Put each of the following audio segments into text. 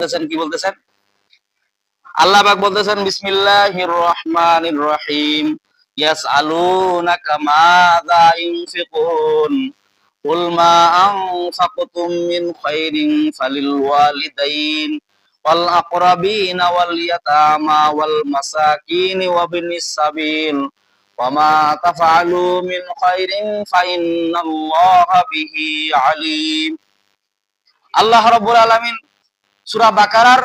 বলতেছেন কি বলতেছেন? আল্লাহ পাক বলতেছেন বিসমিল্লাহির রহমানির রহিম ইয়াসআলুনাকা মাযা ইউনফিকুন কুল মা আনফাকতুম মিন খাইরিন ফালিল ওয়ালিদাইন ওয়াল আকরাবিন ওয়াল ইয়াতামা ওয়াল মাসাকিন ওয়া বিনিস সাবিল ওয়া মা তাফআলু মিন খাইরিন ফাইন্নাল্লাহা বিহি আলিম। আল্লাহ রাব্বুল আলামিন সূরা বাকারার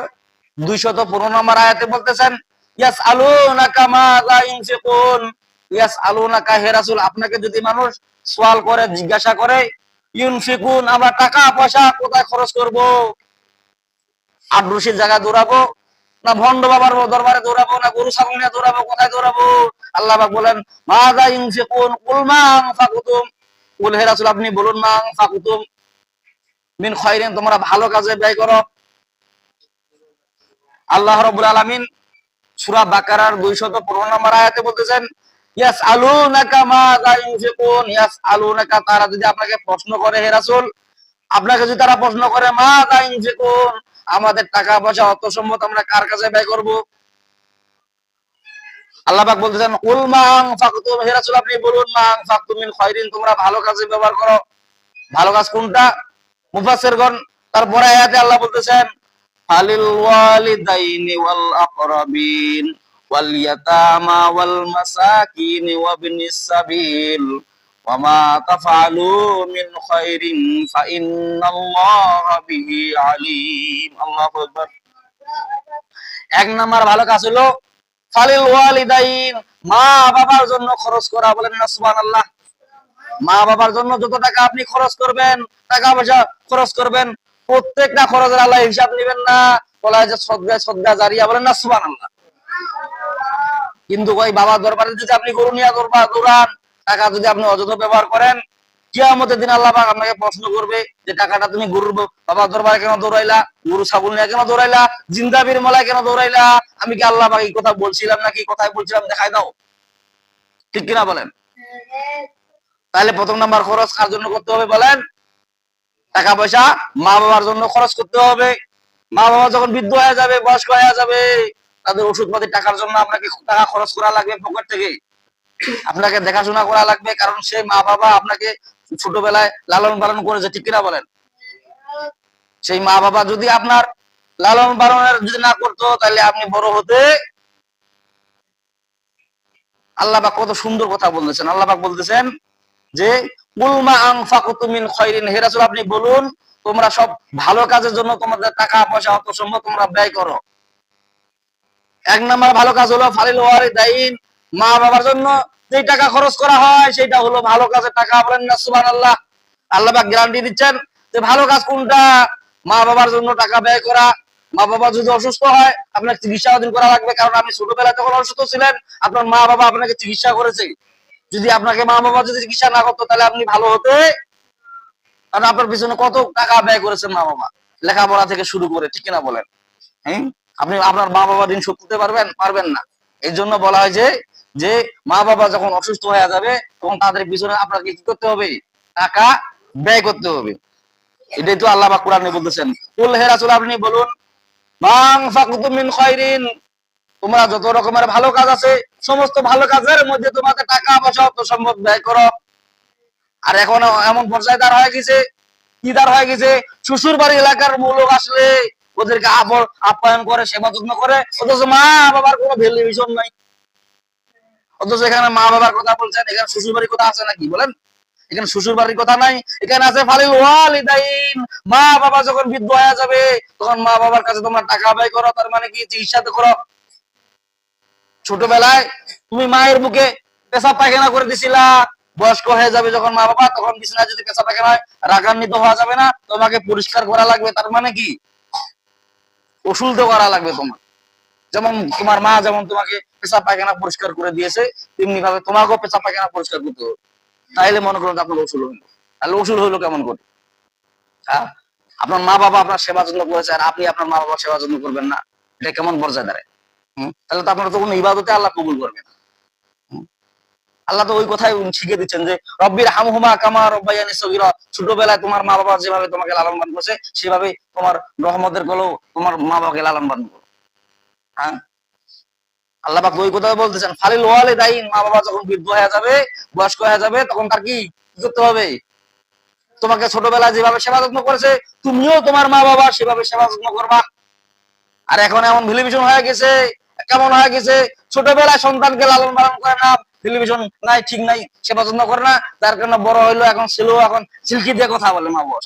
215 নম্বর আয়াতে বলতেছেন ইয়াসআলুনাকা মাযা ইউনফিকুন। ইয়াসআলুনাকা হে রাসূল, আপনাকে যদি মানুষ সওয়াল করে, জিজ্ঞাসা করে, ইউনফিকুন আমরা টাকা পয়সা কোথায় খরচ করব, আড্রুসির জায়গা দৌড়াবো, না ভন্ড বাবার দরবারে দৌড়াবো, না গরু ছাগল নিয়ে দৌড়াবো, কোথায় দৌড়াবো? আল্লাহ পাক বলেন মাযা ইউনফিকুন কুল মা আনফাকুতুম। কুল হে রাসূল আপনি বলুন মা আনফাকুতুম মিন খায়রিন, তোমরা ভালো কাজে ব্যয় করো। আল্লাহ রাব্বুল আলামিন সূরা বাকারার 215 নম্বর আয়াতে বলতেছেন ইয়াসআলুনাকা মাযা ইউনফিকুন। ইয়াসআলুনাকা, তারা যদি আপনাকে প্রশ্ন করে হে রাসূল, আপনাকে যদি তারা প্রশ্ন করে মাযা ইউনফিকুন, আমাদের টাকা পয়সা অর্থ সম্পদ আমরা কার কাছে ব্যয় করব? আল্লাহ পাক বলতেছেন কুল মা আনফাকতুম, হে রাসূল আপনি বলুন মা আনফাকতুম মিন খায়রিন, তোমরা ভালো কাজে ব্যবহার করো। ভালো কাজ কোনটা? মুফাসসিরগণ তারপরে আয়াতে আল্লাহ বলতেছেন ফালিল ওয়ালিদাইনি ওয়াল আকরাবিন ওয়াল ইয়াতামা ওয়াল মাসাকিন ওয়া বিনিস সাবিল ওয়া মা তাফআলু মিন খায়রিন ফাইন্নাল্লাহা বিহি আলিম। আল্লাহু আকবার। এক নাম্বার ভালো কাজ হলো ফালিল ওয়ালিদাইন, মা বাবার জন্য খরচ করা। বলেন না সুবহানাল্লাহ। মা বাবার জন্য যত টাকা আপনি খরচ করবেন, টাকা পয়সা খরচ করবেন, প্রত্যেকটা খরচের আল্লাহ হিসাব নেবেন না। বলা হয় যে সদকা সদকা জারিয়া। বলেন না সুবহানাল্লাহ। কিন্তু ওই বাবার দরবারে যদি আপনি গরু নিয়ে দৌড়ান, টাকা যদি আপনি অযথা ব্যবহার করেন, কিয়ামতের দিন আল্লাহ পাক আপনাকে প্রশ্ন করবে যে টাকাটা তুমি গরুর বাবার দরবারে কেন দৌড়াইলা, গরু ছাগল নিয়ে কেন দৌড়াইলা, জিন্দাবির মলায় কেন দৌড়াইলা? আমি কি আল্লাহ পাক এই কথা বলছিলাম নাকি? কথাই বলছিলাম, দেখাই দাও। ঠিক কিনা বলেন? তাহলে প্রথম নাম্বার খরচ কার জন্য করতে হবে বলেন? টাকা পয়সা মা বাবার জন্য খরচ করতে হবে। মা বাবা যখন বৃদ্ধ হয়ে যাবে, বয়স্ক হয়ে যাবে, তাদের ওষুধপাতি টাকার জন্য আপনাকে টাকা খরচ করা লাগবে পকেট থেকে, আপনাকে দেখাশোনা করা লাগবে, কারণ সেই মা বাবা আপনাকে ছোটবেলায় লালন পালন করেছে। ঠিক কিনা বলেন? সেই মা বাবা যদি আপনার লালন পালনের যদি না করতো, তাহলে আপনি বড় হতে, আল্লাহ পাক কত সুন্দর কথা বলতেছেন। আল্লাহ পাক বলতেছেন যে কুল মা আনফাকতুম মিন খায়রিন, হে রাসূল আপনি বলুন তোমরা সব ভালো কাজের জন্য তোমাদের টাকা পয়সা অর্থ সম্পদ তোমরা ব্যয় করো। এক নাম্বার ভালো কাজ হলো ফালিল ওয়ালিদাইন, মা বাবার জন্য যে টাকা খরচ করা হয় সেটা হলো ভালো কাজের টাকা। বলেন না সুবহানাল্লাহ। আল্লাহ পাক গ্যারান্টি দিচ্ছেন যে ভালো কাজ কোনটা? মা বাবার জন্য টাকা ব্যয় করা। মা বাবা যদি অসুস্থ হয়, আপনার চিকিৎসা অধীন করা লাগবে, কারণ আপনি ছোটবেলায় যখন অসুস্থ ছিলেন আপনার মা বাবা আপনাকে চিকিৎসা করেছে। যদি আপনাকে মা বাবা যদি চিকিৎসা না করতো, তাহলে আপনি ভালো হতে, কারণ আপনার পিছনে কত টাকা ব্যয় করেছেন মা বাবা, লেখাপড়া থেকে শুরু করে। ঠিক কিনা বলেন? হ্যাঁ, আপনি আপনার মা বাবার ঋণ শোধ করতে পারবেন না। এই জন্য বলা হয় যে মা বাবা যখন অসুস্থ হয়ে যাবে, তখন তাদের পিছনে আপনাকে কি করতে হবে? টাকা ব্যয় করতে হবে। এটাই তো আল্লাহ পাক কোরআনে বলতেছেন কুল হে রাসূল আপনি বলুন মা আনফাকতুম মিন খায়রিন, তোমরা যত রকমের ভালো কাজ আছে সমস্ত ভালো কাজের মধ্যে তোমাদের টাকা পয়সা অর্থ সম্পদ ব্যয় করো। আর এখন এমন পর্যায়ে দাঁড় হয়ে গেছে, কি দাঁড় হয়ে গেছে, শ্বশুর বাড়ি এলাকার লোক আসলে ওদেরকে আপ্যায়ন করে, সেবা যত্ন করে, অথচ মা বাবার কোনো ভ্যালুয়েশন নাই। অথচ এখানে মা বাবার কথা বলছেন, এখানে শ্বশুর বাড়ির কথা আছে নাকি বলেন? এখানে শ্বশুর বাড়ির কথা নাই, এখানে আছে ফালিল ওয়ালিদাইন। মা বাবা যখন বৃদ্ধ হয়ে যাবে, তখন মা বাবার কাছে তোমরা টাকা ব্যয় করো। তার মানে কি? চিকিৎসা করো। ছোটবেলায় তুমি মায়ের বুকে পেশাব পায়খানা করে দিছিলা, বয়স্ক হয়ে যাবে যখন মা বাবা, তখন বিছানায় যদি পেশাব পায়খানা হয় রাগান্বিত হওয়া যাবে না, তোমাকে পরিষ্কার করা লাগবে। তার মানে কি? ওষুধ তো করা লাগবে তোমার। যেমন তোমার মা যেমন তোমাকে পেশাব পায়খানা পরিষ্কার করে দিয়েছে, তেমনি ভাবে তোমাকেও পেশাব পায়খানা পরিষ্কার করতে হবে। তাইলে মনে করুন আপনার ওষুধ হইল। তাহলে ওষুধ হইলো কেমন করে? হ্যাঁ, আপনার মা বাবা আপনার সেবা যত্ন করেছে, আর আপনি আপনার মা বাবার সেবা যত্ন করবেন না, এটা কেমন পর্যায়ে দাঁড়ায়? তাহলে তো আপনার তো কোনো ইবাদতে আল্লাহ কবুল করবে না। আল্লাহ তো ওই কথাই শিখিয়ে দিচ্ছেন যে রব্বির হামহুমা কামা রব্বায়ানি সগীরা, ছোটবেলায় তোমার মা বাবা যেভাবে তোমাকে লালন পালন করছে সেভাবে তোমার রহমতের কোলেও তোমার মা বাবাকে লালন পালন করো। হ্যাঁ, আল্লাহ পাক ওই কথা বলতেছেন ফালিল ওয়ালিদাইন, মা বাবা যখন বৃদ্ধ হয়ে যাবে, বয়স্ক হয়ে যাবে, তখন তার কি করতে হবে? তোমাকে ছোটবেলায় যেভাবে সেবা যত্ন করেছে তুমিও তোমার মা বাবা সেভাবে সেবা যত্ন করবা। আর এখন এমন টেলিভিশন হয়ে গেছে, কেমন হয়ে গেছে, ছোটবেলায় সন্তানকে লালন পালন করে না, টেলিভিশন নাই, ঠিক নাই, সেবা যত্ন করে না, তার কারণে বড় হইলো এখন ছিল, এখন সিল্কি দিয়ে কথা বলে মা বাবা।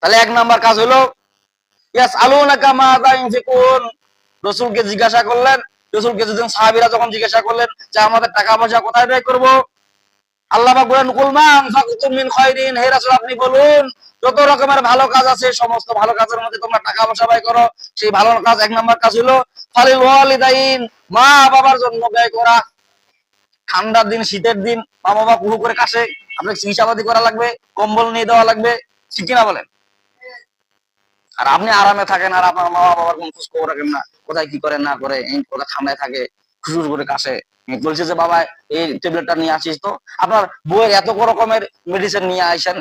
তাহলে এক নাম্বার কাজ হলো ইয়াস আলুনাকা মাযা ইউনফিকুন, রাসূলকে জিজ্ঞাসা করলেন, রাসূলকে যখন সাহাবীরা যখন জিজ্ঞাসা করলেন যে আমাদের টাকা পয়সা কোথায় ব্যয় করব, আল্লাহ পাক বলেন কুল মা আনফাকতুম মিন খায়রিন, হে রাসূল আপনি বলুন যত রকমের ভালো কাজ আছে সমস্ত ভালো কাজের মধ্যে তোমরা টাকা পয়সা ব্যয় করো। সেই ভালো কাজ এক নাম্বার কাজ হলো ফালিল ওয়ালিদাইন, মা বাবার জন্য ব্যয় করা। ঠান্ডার দিন, শীতের দিন মা বাবা কুহু করে কাশে, আপনাকে চিকিৎসাপাতি করা লাগবে, কম্বল নিয়ে দেওয়া লাগবে, ঠিক কিনা বলেন? আর আপনি আরামে থাকেন আর আপনার মা বাবার কোন খোঁজ খবর রাখেন না, কোথায় কি করে না করে, কোথায় ঠান্ডায় থাকে, খুশুর করে কাশে, বলছে যে বাবা এই ট্যাবলেটটা নিয়ে আসিস তো, আপনার বইয়ের এত রকমের মেডিসিন নিয়ে আসেন,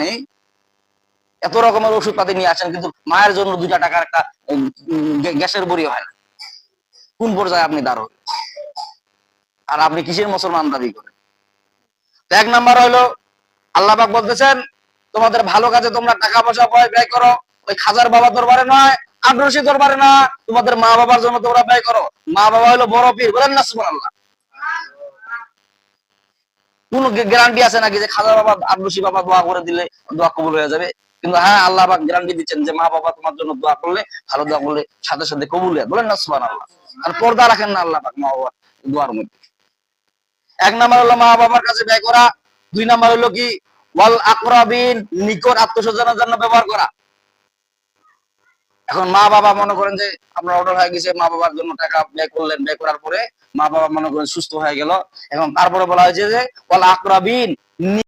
এত রকমের ওষুধ পাতি নিয়ে আসেন, কিন্তু মায়ের জন্য 2টা টাকার একটা গ্যাসের বড়ি হয় না। কোন পর্যায়ে আপনি দাঁড়, আর আপনি কিসের মুসলমান দাবি করেন? এক নাম্বার হইলো আল্লাহ পাক বলতেছেন তোমাদের ভালো কাজে তোমরা টাকা পয়সা ব্যয় করো, ওই খাজার বাবা দরবারে নয়, আগ্রসী দরবারে না, তোমাদের মা বাবার জন্য তোমরা ব্যয় করো। মা বাবা হলো বড় পীর, বলেন না সুবহানাল্লাহ। কোন গ্যারান্টি আছে নাকি যে খাজা বাবা আগ্রসী বাবা দোয়া করে দিলে দোয়া কবুল হয়ে যাবে? কিন্তু হ্যাঁ, আল্লাহ পাক গ্যারান্টি দিচ্ছেন যে মা বাবা তোমার জন্য দোয়া করলে, ভালো দোয়া করলে সাথে সাথে কবুল হয়, বলেন না সুবহানাল্লাহ। আর পর্দা রাখেন না আল্লাহ পাক মা বাবার দোয়ার মধ্যে। এক নাম্বার হলো মা বাবার কাছে ব্যয় করা, 2 নাম্বার হলো কি ওয়াল আকরাবিন, নিকট আত্মীয়স্বজনের জন্য ব্যবহার করা। এখন মা বাবা মনে করেন যে আপনার অর্ডার হয়ে গেছে, মা বাবার জন্য টাকা ব্যয় করলেন, ব্যয় করার পরে মা বাবা মনে করেন সুস্থ হয়ে গেল, এখন তারপরে বলা হয়েছে যে ওয়াল আকরাবিন,